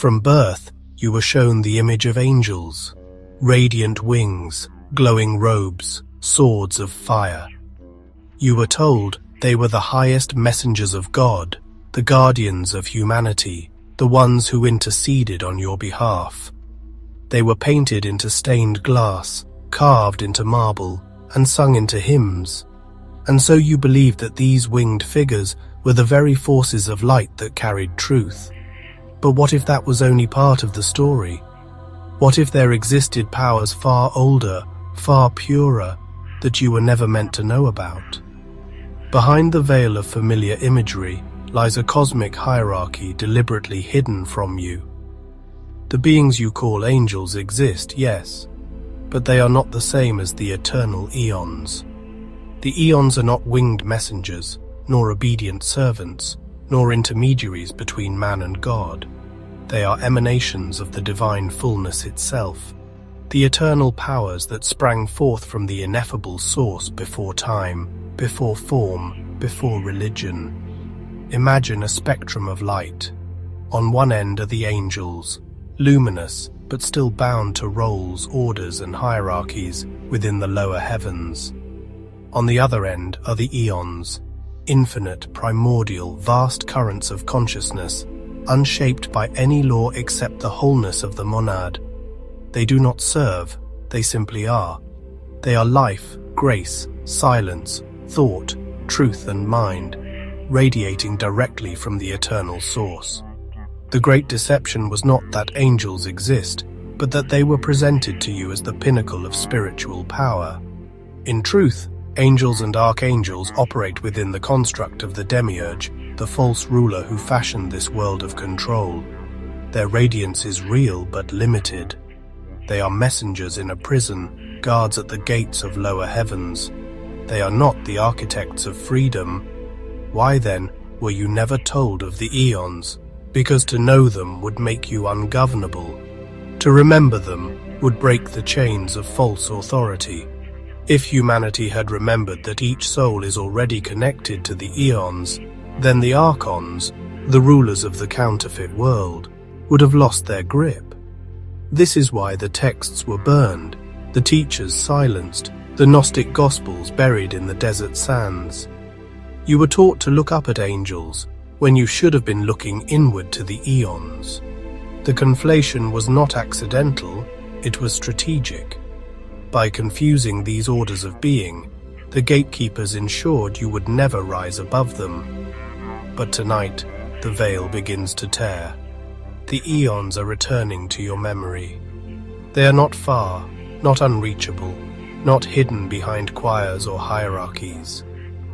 From birth, you were shown the image of angels, radiant wings, glowing robes, swords of fire. You were told they were the highest messengers of God, the guardians of humanity, the ones who interceded on your behalf. They were painted into stained glass, carved into marble, and sung into hymns. And so you believed that these winged figures were the very forces of light that carried truth. But what if that was only part of the story? What if there existed powers far older, far purer, that you were never meant to know about? Behind the veil of familiar imagery lies a cosmic hierarchy deliberately hidden from you. The beings you call angels exist, yes, but they are not the same as the eternal Aeons. The Aeons are not winged messengers, nor obedient servants, nor intermediaries between man and God. They are emanations of the divine fullness itself, the eternal powers that sprang forth from the ineffable source before time, before form, before religion. Imagine a spectrum of light. On one end are the angels, luminous but still bound to roles, orders, and hierarchies within the lower heavens. On the other end are the Aeons, infinite, primordial, vast currents of consciousness, unshaped by any law except the wholeness of the monad. They do not serve, they simply are. They are life, grace, silence, thought, truth, and mind, radiating directly from the eternal source. The great deception was not that angels exist, but that they were presented to you as the pinnacle of spiritual power. In truth, angels and archangels operate within the construct of the demiurge, the false ruler who fashioned this world of control. Their radiance is real but limited. They are messengers in a prison, guards at the gates of lower heavens. They are not the architects of freedom. Why then were you never told of the Aeons? Because to know them would make you ungovernable. To remember them would break the chains of false authority. If humanity had remembered that each soul is already connected to the Aeons, then the Archons, the rulers of the counterfeit world, would have lost their grip. This is why the texts were burned, the teachers silenced, the Gnostic Gospels buried in the desert sands. You were taught to look up at angels, when you should have been looking inward to the Aeons. The conflation was not accidental, it was strategic. By confusing these orders of being, the gatekeepers ensured you would never rise above them. But tonight, the veil begins to tear. The Aeons are returning to your memory. They are not far, not unreachable, not hidden behind choirs or hierarchies.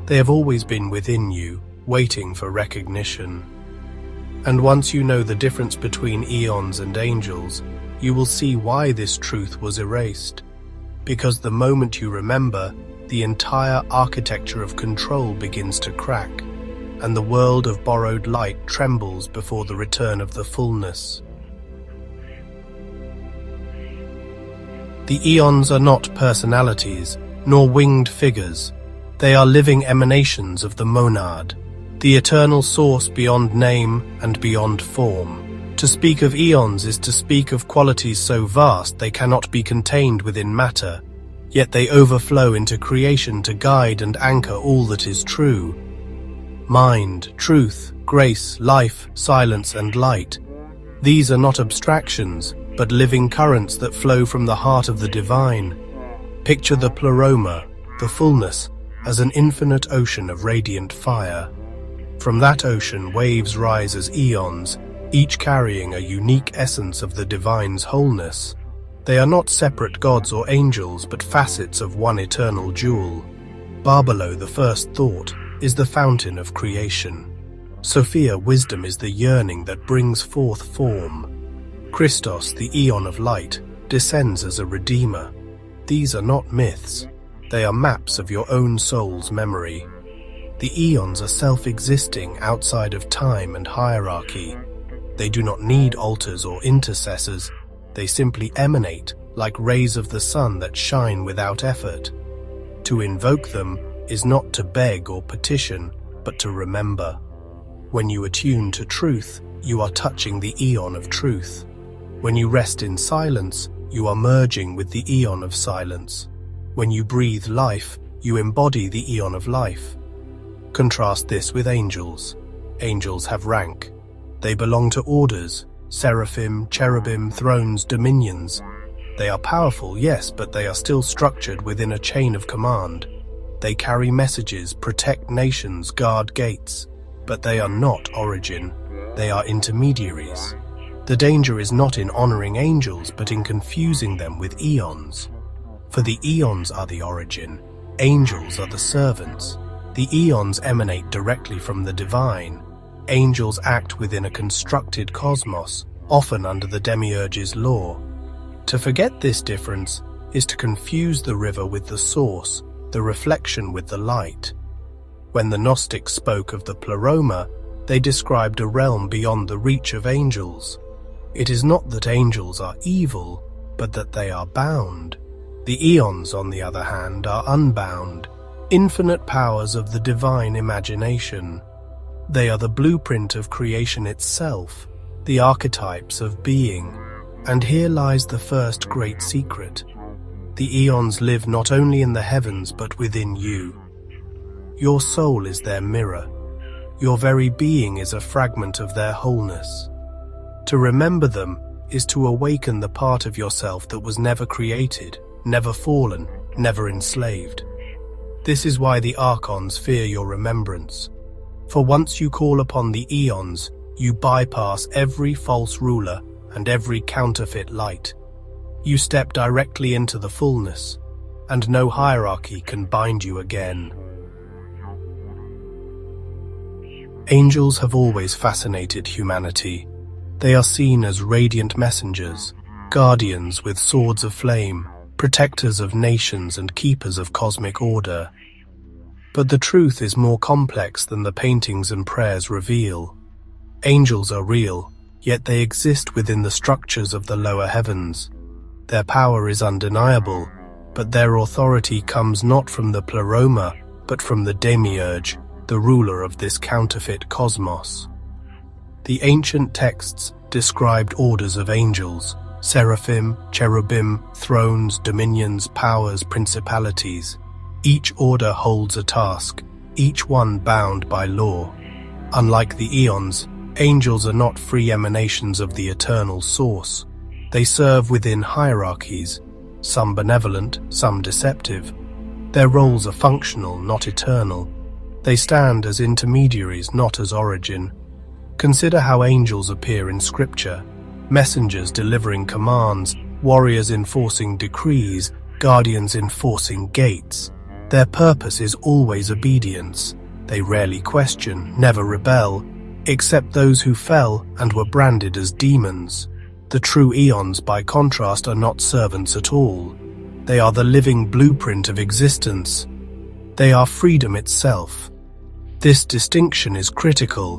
They have always been within you, waiting for recognition. And once you know the difference between Aeons and angels, you will see why this truth was erased. Because the moment you remember, the entire architecture of control begins to crack, and the world of borrowed light trembles before the return of the fullness. The Aeons are not personalities, nor winged figures. They are living emanations of the monad, the eternal source beyond name and beyond form. To speak of Aeons is to speak of qualities so vast they cannot be contained within matter, yet they overflow into creation to guide and anchor all that is true. Mind, truth, grace, life, silence, and light. These are not abstractions, but living currents that flow from the heart of the divine. Picture the pleroma, the fullness, as an infinite ocean of radiant fire. From that ocean, waves rise as Aeons, each carrying a unique essence of the divine's wholeness. They are not separate gods or angels, but facets of one eternal jewel. Barbelo, the first thought, is the fountain of creation. Sophia, wisdom, is the yearning that brings forth form. Christos, the Aeon of light, descends as a redeemer. These are not myths. They are maps of your own soul's memory. The Aeons are self-existing outside of time and hierarchy. They do not need altars or intercessors. They simply emanate like rays of the sun that shine without effort. To invoke them is not to beg or petition, but to remember. When you attune to truth, you are touching the eon of truth. When you rest in silence, you are merging with the eon of silence. When you breathe life, you embody the eon of life. Contrast this with angels. Angels have rank. They belong to orders, seraphim, cherubim, thrones, dominions. They are powerful, yes, but they are still structured within a chain of command. They carry messages, protect nations, guard gates. But they are not origin. They are intermediaries. The danger is not in honoring angels, but in confusing them with eons. For the eons are the origin. Angels are the servants. The eons emanate directly from the divine. Angels act within a constructed cosmos, often under the demiurge's law. To forget this difference is to confuse the river with the source, the reflection with the light. When the Gnostics spoke of the pleroma, they described a realm beyond the reach of angels. It is not that angels are evil, but that they are bound. The eons, on the other hand, are unbound, infinite powers of the divine imagination. They are the blueprint of creation itself, the archetypes of being. And here lies the first great secret. The eons live not only in the heavens but within you. Your soul is their mirror. Your very being is a fragment of their wholeness. To remember them is to awaken the part of yourself that was never created, never fallen, never enslaved. This is why the archons fear your remembrance. For once you call upon the eons, you bypass every false ruler and every counterfeit light. You step directly into the fullness, and no hierarchy can bind you again. Angels have always fascinated humanity. They are seen as radiant messengers, guardians with swords of flame, protectors of nations and keepers of cosmic order. But the truth is more complex than the paintings and prayers reveal. Angels are real, yet they exist within the structures of the lower heavens. Their power is undeniable, but their authority comes not from the pleroma, but from the demiurge, the ruler of this counterfeit cosmos. The ancient texts described orders of angels, seraphim, cherubim, thrones, dominions, powers, principalities. Each order holds a task, each one bound by law. Unlike the eons, angels are not free emanations of the eternal source. They serve within hierarchies, some benevolent, some deceptive. Their roles are functional, not eternal. They stand as intermediaries, not as origin. Consider how angels appear in Scripture: messengers delivering commands, warriors enforcing decrees, guardians enforcing gates. Their purpose is always obedience. They rarely question, never rebel, except those who fell and were branded as demons. The true eons, by contrast, are not servants at all. They are the living blueprint of existence. They are freedom itself. This distinction is critical.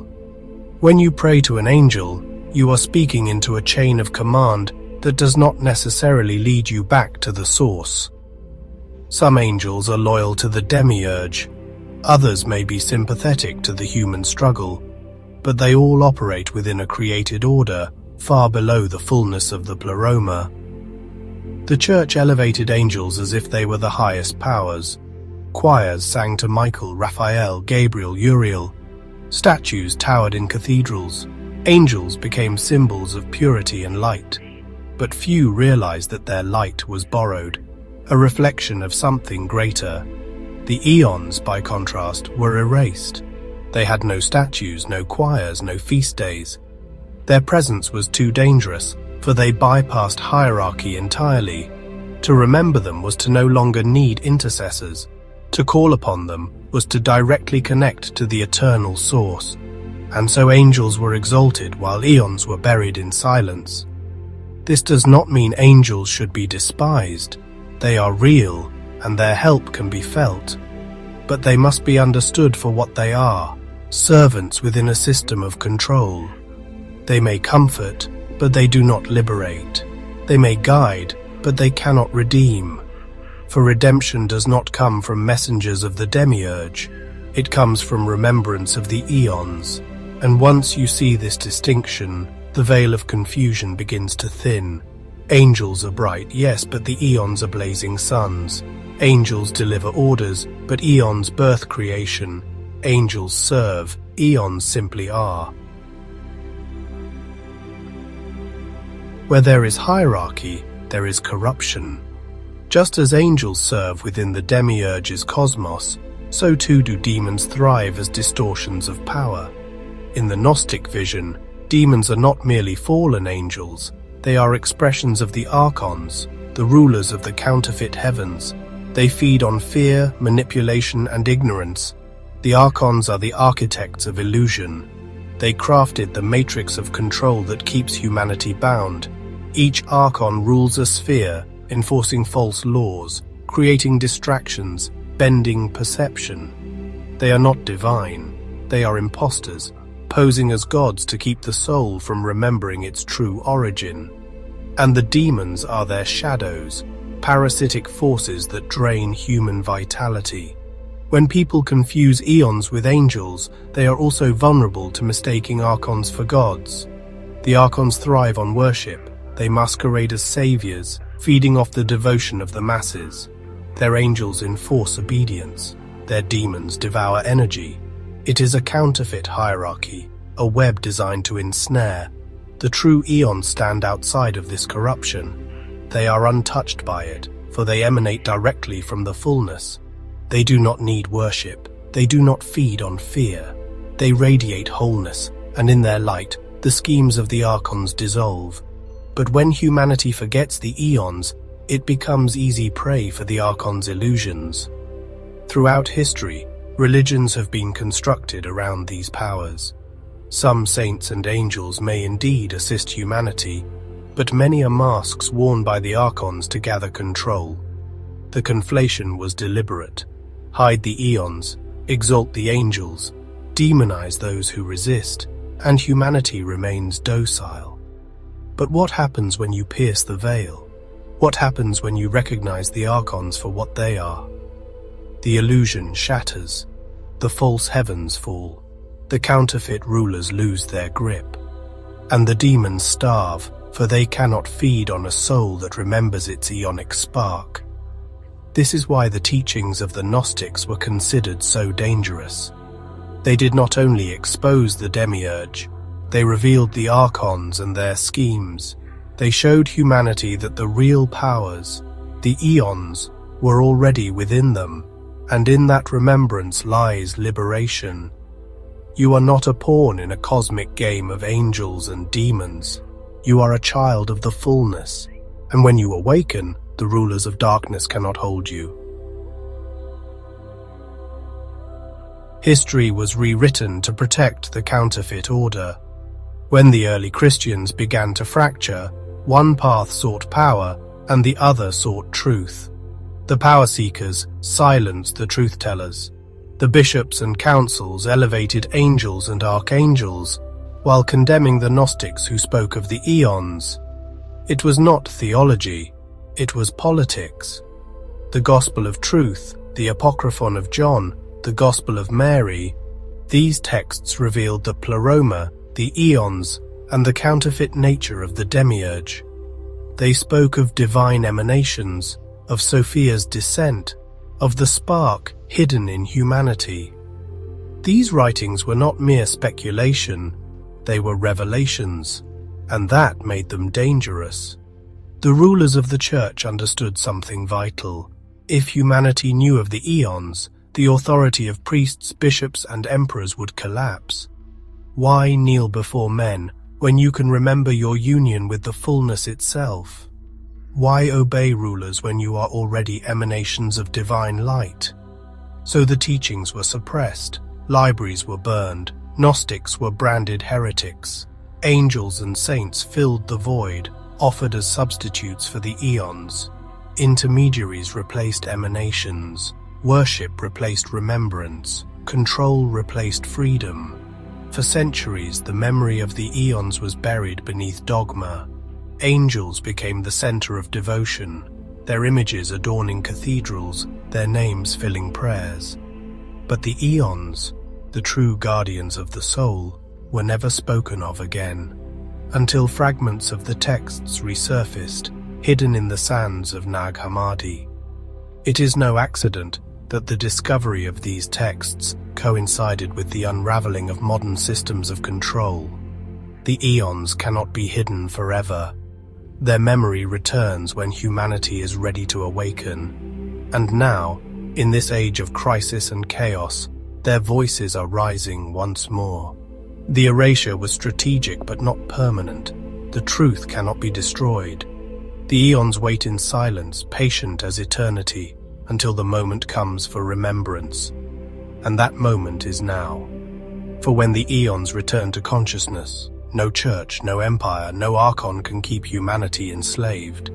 When you pray to an angel, you are speaking into a chain of command that does not necessarily lead you back to the source. Some angels are loyal to the demiurge. Others may be sympathetic to the human struggle, but they all operate within a created order, far below the fullness of the pleroma. The Church elevated angels as if they were the highest powers. Choirs sang to Michael, Raphael, Gabriel, Uriel. Statues towered in cathedrals. Angels became symbols of purity and light. But few realized that their light was borrowed, a reflection of something greater. The eons, by contrast, were erased. They had no statues, no choirs, no feast days. Their presence was too dangerous, for they bypassed hierarchy entirely. To remember them was to no longer need intercessors. To call upon them was to directly connect to the eternal source. And so angels were exalted while eons were buried in silence. This does not mean angels should be despised. They are real, and their help can be felt. But they must be understood for what they are, servants within a system of control. They may comfort, but they do not liberate. They may guide, but they cannot redeem. For redemption does not come from messengers of the demiurge. It comes from remembrance of the eons. And once you see this distinction, the veil of confusion begins to thin. Angels are bright, yes, but the eons are blazing suns. Angels deliver orders, but eons birth creation. Angels serve, eons simply are. Where there is hierarchy, there is corruption. Just as angels serve within the demiurge's cosmos, so too do demons thrive as distortions of power. In the Gnostic vision, demons are not merely fallen angels, they are expressions of the archons, the rulers of the counterfeit heavens. They feed on fear, manipulation, and ignorance. The archons are the architects of illusion. They crafted the matrix of control that keeps humanity bound. Each archon rules a sphere, enforcing false laws, creating distractions, bending perception. They are not divine. They are imposters, posing as gods to keep the soul from remembering its true origin. And the demons are their shadows, parasitic forces that drain human vitality. When people confuse eons with angels, they are also vulnerable to mistaking archons for gods. The archons thrive on worship. They masquerade as saviors, feeding off the devotion of the masses. Their angels enforce obedience. Their demons devour energy. It is a counterfeit hierarchy, a web designed to ensnare. The true eons stand outside of this corruption. They are untouched by it, for they emanate directly from the fullness. They do not need worship. They do not feed on fear. They radiate wholeness, and in their light, the schemes of the archons dissolve. But when humanity forgets the eons, it becomes easy prey for the archons' illusions. Throughout history, religions have been constructed around these powers. Some saints and angels may indeed assist humanity, but many are masks worn by the archons to gather control. The conflation was deliberate. Hide the eons, exalt the angels, demonize those who resist, and humanity remains docile. But what happens when you pierce the veil? What happens when you recognize the archons for what they are? The illusion shatters. The false heavens fall. The counterfeit rulers lose their grip. And the demons starve, for they cannot feed on a soul that remembers its eonic spark. This is why the teachings of the Gnostics were considered so dangerous. They did not only expose the demiurge, they revealed the archons and their schemes. They showed humanity that the real powers, the eons, were already within them, and in that remembrance lies liberation. You are not a pawn in a cosmic game of angels and demons. You are a child of the fullness, and when you awaken, the rulers of darkness cannot hold you. History was rewritten to protect the counterfeit order. When the early Christians began to fracture, one path sought power and the other sought truth. The power seekers silenced the truth-tellers. The bishops and councils elevated angels and archangels, while condemning the Gnostics who spoke of the eons. It was not theology, it was politics. The Gospel of Truth, the Apocryphon of John, the Gospel of Mary, these texts revealed the pleroma, the eons, and the counterfeit nature of the demiurge. They spoke of divine emanations, of Sophia's descent, of the spark hidden in humanity. These writings were not mere speculation, they were revelations, and that made them dangerous. The rulers of the church understood something vital. If humanity knew of the eons, the authority of priests, bishops, and emperors would collapse. Why kneel before men when you can remember your union with the fullness itself? Why obey rulers when you are already emanations of divine light? So the teachings were suppressed, libraries were burned, Gnostics were branded heretics, angels and saints filled the void, offered as substitutes for the eons. Intermediaries replaced emanations, worship replaced remembrance, control replaced freedom. For centuries, the memory of the eons was buried beneath dogma. Angels became the center of devotion, their images adorning cathedrals, their names filling prayers. But the eons, the true guardians of the soul, were never spoken of again, until fragments of the texts resurfaced, hidden in the sands of Nag Hammadi. It is no accident that the discovery of these texts coincided with the unraveling of modern systems of control. The Aeons cannot be hidden forever. Their memory returns when humanity is ready to awaken. And now, in this age of crisis and chaos, their voices are rising once more. The erasure was strategic but not permanent. The truth cannot be destroyed. The Aeons wait in silence, patient as eternity, until the moment comes for remembrance. And that moment is now. For when the Aeons return to consciousness, no church, no empire, no archon can keep humanity enslaved.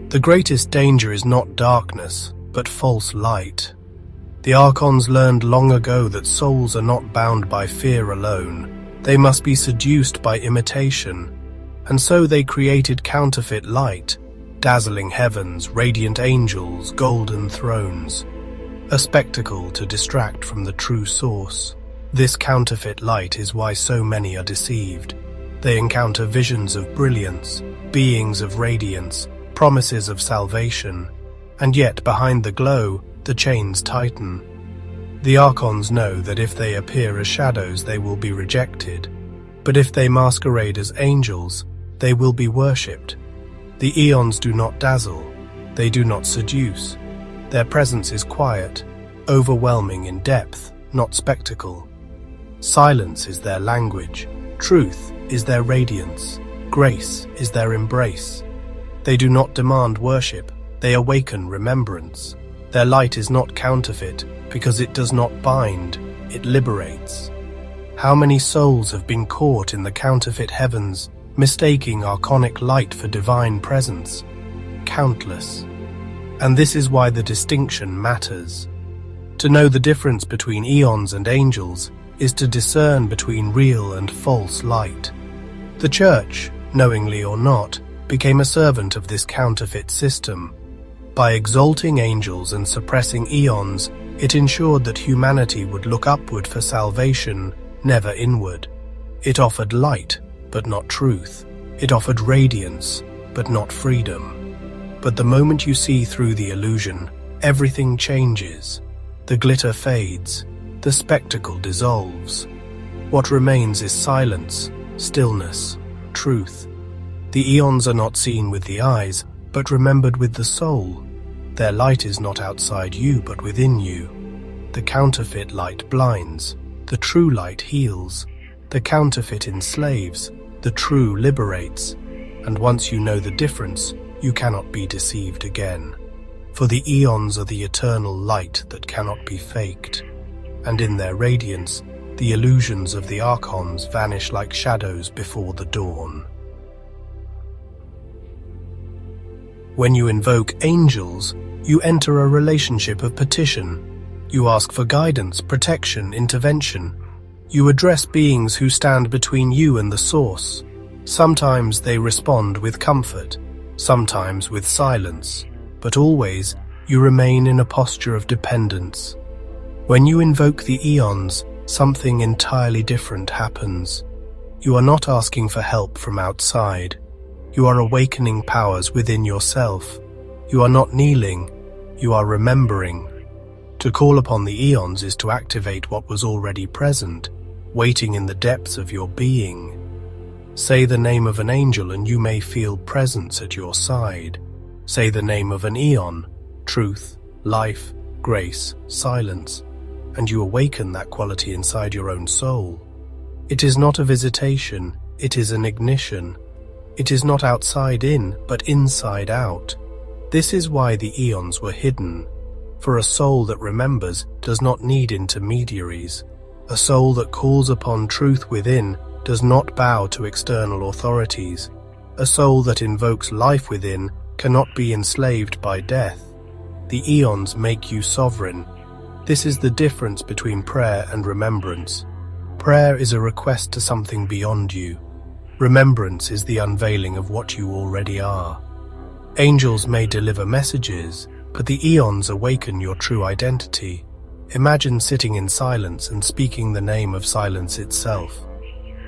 The greatest danger is not darkness, but false light. The archons learned long ago that souls are not bound by fear alone. They must be seduced by imitation. And so they created counterfeit light, dazzling heavens, radiant angels, golden thrones. A spectacle to distract from the true source. This counterfeit light is why so many are deceived. They encounter visions of brilliance, beings of radiance, promises of salvation, and yet behind the glow, the chains tighten. The archons know that if they appear as shadows, they will be rejected, but if they masquerade as angels, they will be worshipped. The Aeons do not dazzle, they do not seduce. Their presence is quiet, overwhelming in depth, not spectacle. Silence is their language, truth is their radiance, grace is their embrace. They do not demand worship, they awaken remembrance. Their light is not counterfeit, because it does not bind, it liberates. How many souls have been caught in the counterfeit heavens, mistaking archonic light for divine presence? Countless. And this is why the distinction matters. To know the difference between Aeons and angels is to discern between real and false light. The Church, knowingly or not, became a servant of this counterfeit system. By exalting angels and suppressing Aeons, it ensured that humanity would look upward for salvation, never inward. It offered light, but not truth. It offered radiance, but not freedom. But the moment you see through the illusion, everything changes. The glitter fades, the spectacle dissolves. What remains is silence, stillness, truth. The Aeons are not seen with the eyes, but remembered with the soul. Their light is not outside you, but within you. The counterfeit light blinds, the true light heals. The counterfeit enslaves, the true liberates. And once you know the difference, you cannot be deceived again. For the Aeons are the eternal light that cannot be faked. And in their radiance, the illusions of the archons vanish like shadows before the dawn. When you invoke angels, you enter a relationship of petition. You ask for guidance, protection, intervention. You address beings who stand between you and the source. Sometimes they respond with comfort, sometimes with silence, but always you remain in a posture of dependence. When you invoke the Aeons, something entirely different happens. You are not asking for help from outside. You are awakening powers within yourself. You are not kneeling, you are remembering. To call upon the Aeons is to activate what was already present, waiting in the depths of your being. Say the name of an angel and you may feel presence at your side. Say the name of an Aeon, truth, life, grace, silence, and you awaken that quality inside your own soul. It is not a visitation, it is an ignition. It is not outside in, but inside out. This is why the Aeons were hidden. For a soul that remembers does not need intermediaries. A soul that calls upon truth within does not bow to external authorities. A soul that invokes life within cannot be enslaved by death. The Aeons make you sovereign. This is the difference between prayer and remembrance. Prayer is a request to something beyond you. Remembrance is the unveiling of what you already are. Angels may deliver messages, but the Aeons awaken your true identity. Imagine sitting in silence and speaking the name of silence itself,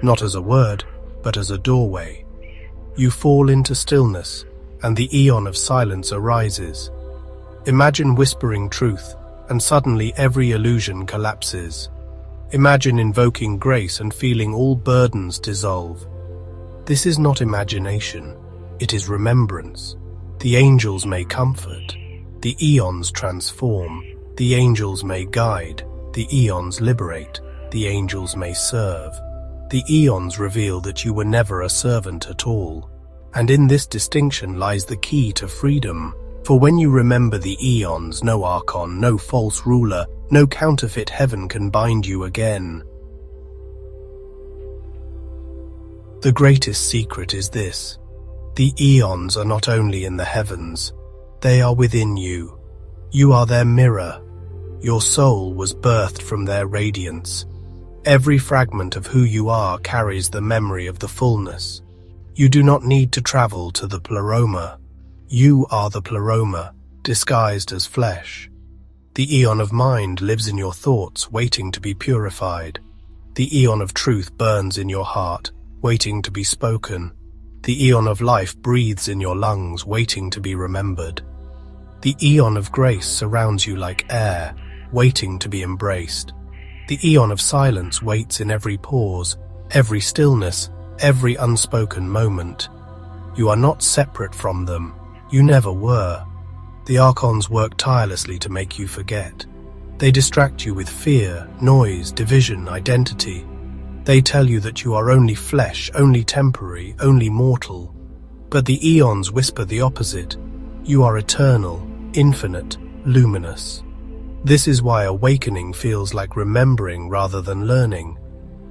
not as a word, but as a doorway. You fall into stillness, and the eon of silence arises. Imagine whispering truth, and suddenly every illusion collapses. Imagine invoking grace and feeling all burdens dissolve. This is not imagination, it is remembrance. The angels may comfort, the eons transform, the angels may guide, the eons liberate, the angels may serve. The eons reveal that you were never a servant at all. And in this distinction lies the key to freedom. For when you remember the eons, no archon, no false ruler, no counterfeit heaven can bind you again. The greatest secret is this. The eons are not only in the heavens, they are within you. You are their mirror. Your soul was birthed from their radiance. Every fragment of who you are carries the memory of the fullness. You do not need to travel to the pleroma. You are the pleroma, disguised as flesh. The eon of mind lives in your thoughts, waiting to be purified. The eon of truth burns in your heart, waiting to be spoken. The eon of life breathes in your lungs, waiting to be remembered. The eon of grace surrounds you like air, waiting to be embraced. The eon of silence waits in every pause, every stillness, every unspoken moment. You are not separate from them. You never were. The archons work tirelessly to make you forget. They distract you with fear, noise, division, identity. They tell you that you are only flesh, only temporary, only mortal. But the eons whisper the opposite. You are eternal, infinite, luminous. This is why awakening feels like remembering rather than learning.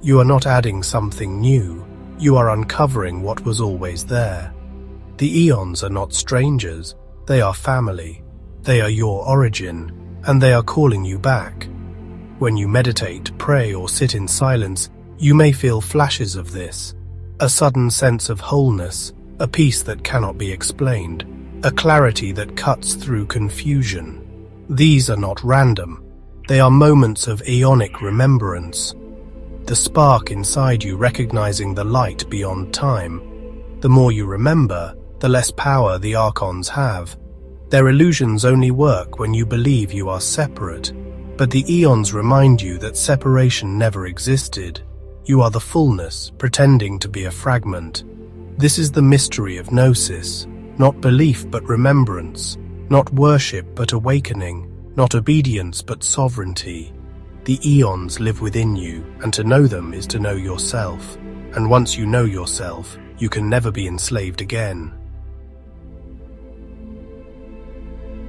You are not adding something new. You are uncovering what was always there. The eons are not strangers. They are family. They are your origin, and they are calling you back. When you meditate, pray, or sit in silence, you may feel flashes of this. A sudden sense of wholeness, a peace that cannot be explained, a clarity that cuts through confusion. These are not random. They are moments of aeonic remembrance. The spark inside you recognizing the light beyond time. The more you remember, the less power the archons have. Their illusions only work when you believe you are separate. But the eons remind you that separation never existed. You are the fullness, pretending to be a fragment. This is the mystery of gnosis. Not belief but remembrance. Not worship but awakening, not obedience but sovereignty. The eons live within you, and to know them is to know yourself. And once you know yourself, you can never be enslaved again.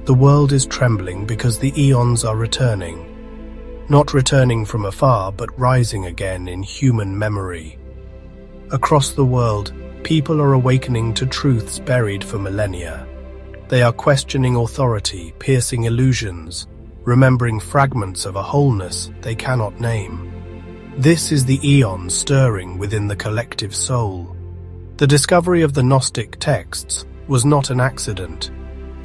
The world is trembling because the eons are returning. Not returning from afar, but rising again in human memory. Across the world, people are awakening to truths buried for millennia. They are questioning authority, piercing illusions, remembering fragments of a wholeness they cannot name. This is the eon stirring within the collective soul. The discovery of the Gnostic texts was not an accident.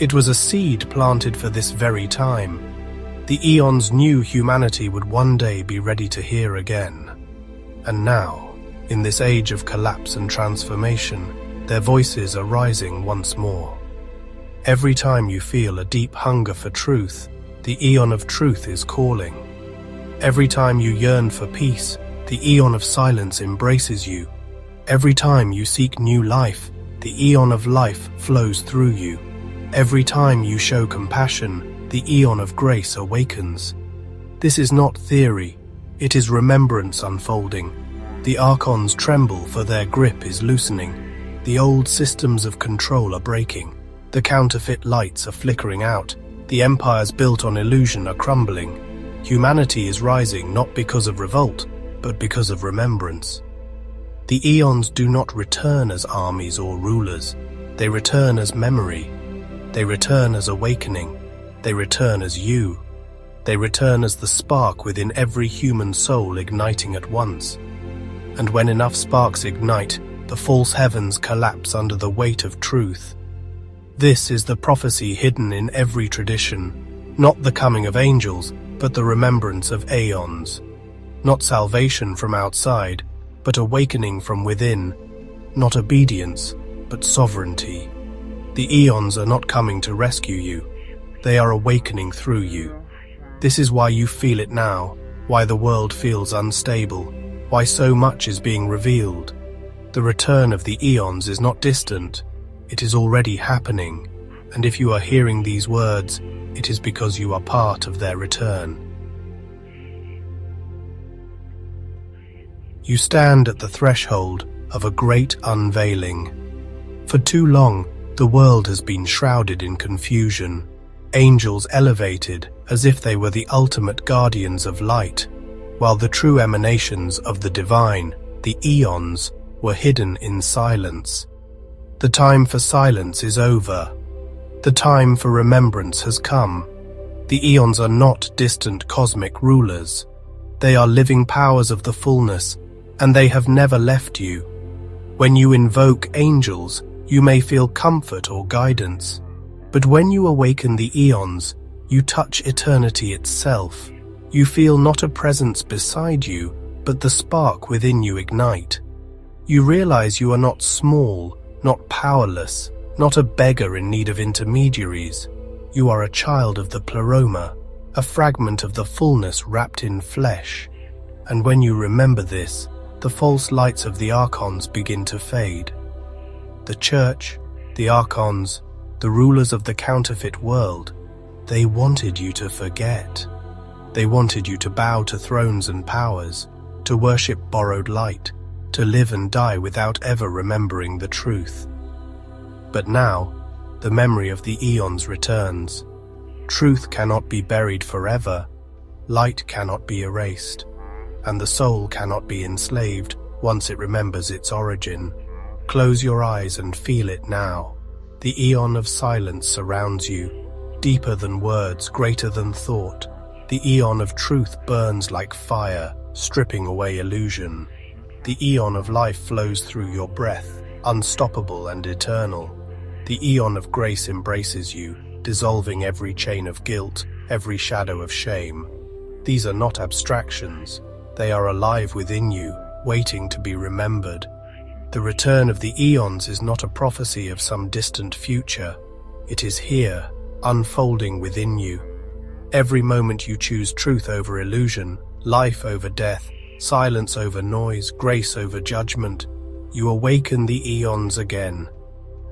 It was a seed planted for this very time. The eons knew humanity would one day be ready to hear again. And now, in this age of collapse and transformation, their voices are rising once more. Every time you feel a deep hunger for truth, the eon of truth is calling. Every time you yearn for peace, the eon of silence embraces you. Every time you seek new life, the eon of life flows through you. Every time you show compassion, the eon of grace awakens. This is not theory, it is remembrance unfolding. The archons tremble, for their grip is loosening. The old systems of control are breaking. The counterfeit lights are flickering out. The empires built on illusion are crumbling. Humanity is rising not because of revolt, but because of remembrance. The eons do not return as armies or rulers. They return as memory. They return as awakening. They return as you. They return as the spark within every human soul igniting at once. And when enough sparks ignite, the false heavens collapse under the weight of truth. This is the prophecy hidden in every tradition, not the coming of angels, but the remembrance of Aeons. Not salvation from outside, but awakening from within. Not obedience, but sovereignty. The Aeons are not coming to rescue you. They are awakening through you. This is why you feel it now, why the world feels unstable, why so much is being revealed. The return of the Aeons is not distant. It is already happening. And if you are hearing these words, it is because you are part of their return. You stand at the threshold of a great unveiling. For too long, the world has been shrouded in confusion. Angels elevated as if they were the ultimate guardians of light, while the true emanations of the divine, the Aeons, were hidden in silence. The time for silence is over. The time for remembrance has come. The Aeons are not distant cosmic rulers. They are living powers of the fullness, and they have never left you. When you invoke angels, you may feel comfort or guidance. But when you awaken the Aeons, you touch eternity itself. You feel not a presence beside you, but the spark within you ignite. You realize you are not small, not powerless, not a beggar in need of intermediaries. You are a child of the pleroma, a fragment of the fullness wrapped in flesh. And when you remember this, the false lights of the archons begin to fade. The church, the archons, the rulers of the counterfeit world, they wanted you to forget. They wanted you to bow to thrones and powers, to worship borrowed light, to live and die without ever remembering the truth. But now, the memory of the Aeons returns. Truth cannot be buried forever, light cannot be erased, and the soul cannot be enslaved once it remembers its origin. Close your eyes and feel it now. The Aeon of silence surrounds you, deeper than words, greater than thought. The Aeon of truth burns like fire, stripping away illusion. The Aeon of life flows through your breath, unstoppable and eternal. The Aeon of grace embraces you, dissolving every chain of guilt, every shadow of shame. These are not abstractions. They are alive within you, waiting to be remembered. The return of the Aeons is not a prophecy of some distant future. It is here, unfolding within you. Every moment you choose truth over illusion, life over death, silence over noise, grace over judgment, you awaken the Aeons again.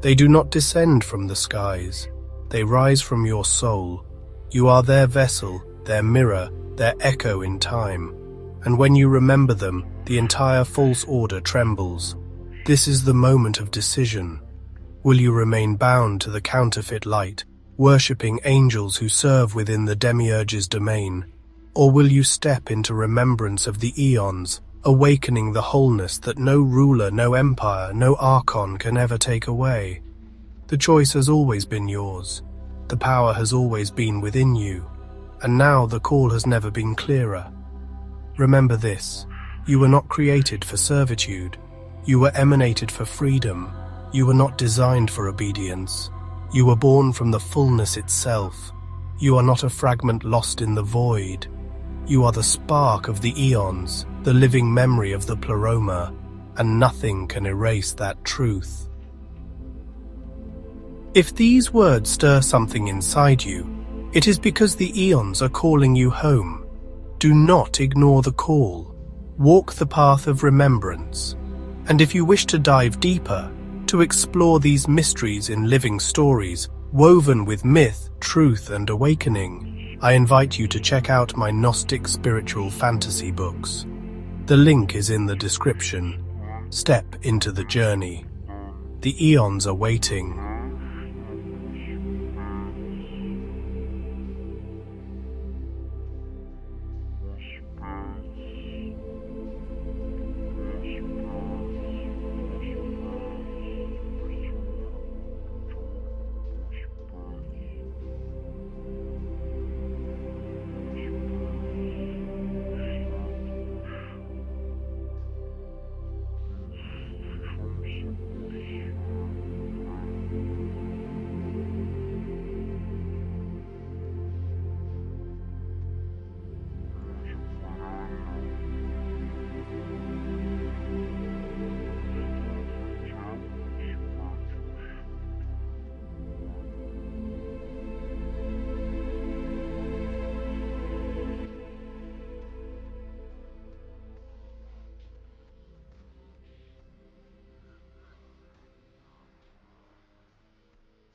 They do not descend from the skies. They rise from your soul. You are their vessel, their mirror, their echo in time. And when you remember them, the entire false order trembles. This is the moment of decision. Will you remain bound to the counterfeit light, worshipping angels who serve within the demiurge's domain? Or will you step into remembrance of the Aeons, awakening the wholeness that no ruler, no empire, no archon can ever take away? The choice has always been yours. The power has always been within you. And now the call has never been clearer. Remember this, you were not created for servitude. You were emanated for freedom. You were not designed for obedience. You were born from the fullness itself. You are not a fragment lost in the void. You are the spark of the Aeons, the living memory of the pleroma, and nothing can erase that truth. If these words stir something inside you, it is because the Aeons are calling you home. Do not ignore the call. Walk the path of remembrance. And if you wish to dive deeper, to explore these mysteries in living stories, woven with myth, truth, and awakening, I invite you to check out my Gnostic spiritual fantasy books. The link is in the description. Step into the journey. The Aeons are waiting.